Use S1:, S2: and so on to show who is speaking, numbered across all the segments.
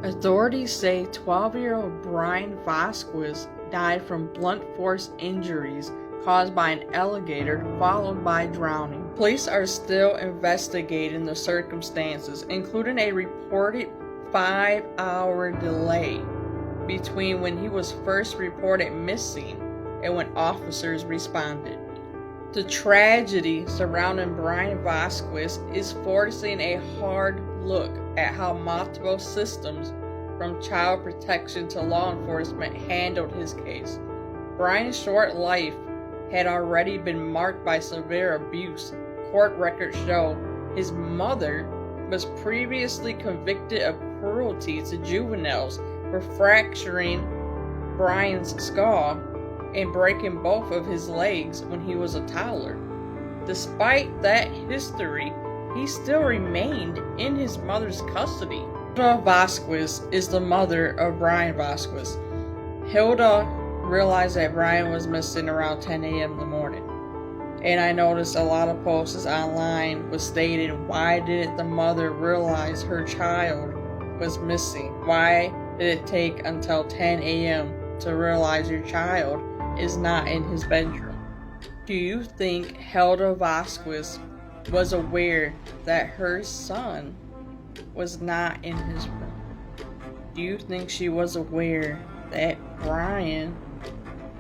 S1: Authorities say 12-year-old Bryan Vasquez died from blunt force injuries caused by an alligator followed by drowning. Police are still investigating the circumstances, including a reported 5-hour delay between when he was first reported missing and when officers responded. The tragedy surrounding Bryan Vasquez is forcing a hard look at how multiple systems, from child protection to law enforcement, handled his case. Bryan's short life had already been marked by severe abuse. Court records show his mother was previously convicted of cruelty to juveniles for fracturing Bryan's skull and breaking both of his legs when he was a toddler. Despite that history, he still remained in his mother's custody. Hilda Vasquez is the mother of Bryan Vasquez. Hilda realized that Bryan was missing around 10 a.m. in the morning. And I noticed a lot of posts online was stating, why didn't the mother realize her child was missing? Why did it take until 10 a.m. to realize your child is not in his bedroom? Do you think Hilda Vasquez was aware that her son was not in his room? Do you think she was aware that Bryan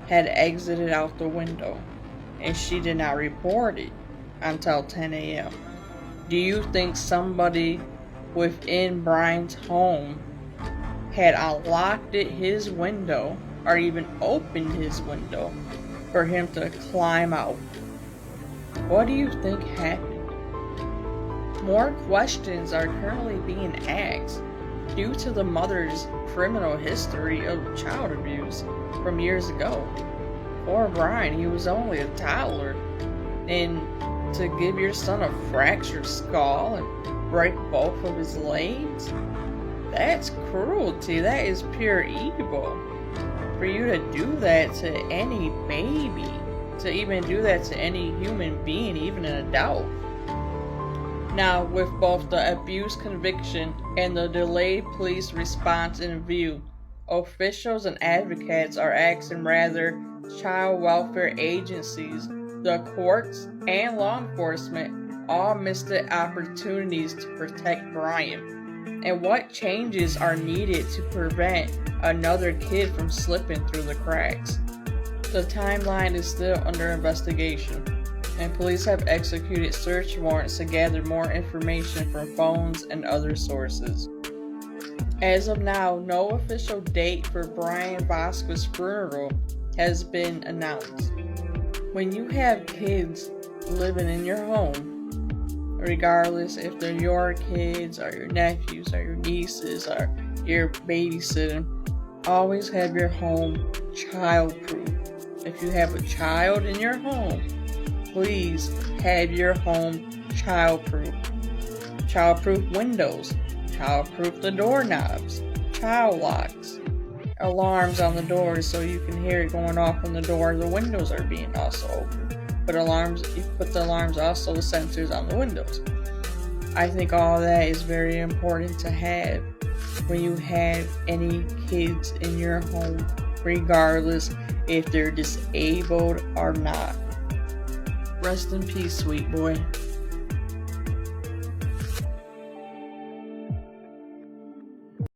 S1: had exited out the window and she did not report it until 10 a.m.? Do you think somebody within Bryan's home had unlocked his window or even opened his window for him to climb out? What do you think happened? More questions are currently being asked due to the mother's criminal history of child abuse from years ago. Poor Bryan, he was only a toddler, and to give your son a fractured skull and break both of his legs, that's cruelty. That is pure evil. For you to do that to any baby, to even do that to any human being, even an adult. Now, with both the abuse conviction and the delayed police response in view, officials and advocates are asking whether child welfare agencies, the courts, and law enforcement all missed the opportunities to protect Bryan, and what changes are needed to prevent another kid from slipping through the cracks. The timeline is still under investigation, and police have executed search warrants to gather more information from phones and other sources. As of now, no official date for Bryan Vasquez's funeral has been announced. When you have kids living in your home, regardless if they're your kids or your nephews or your nieces or you're babysitting, always have your home child-proof. If you have a child in your home, please have your home child-proof. Child-proof windows, child-proof the doorknobs, child locks, alarms on the doors so you can hear it going off when the door, the windows are being also open. But you put the alarms also the sensors on the windows. I think all that is very important to have when you have any kids in your home, regardless if they're disabled or not. Rest in peace, sweet boy.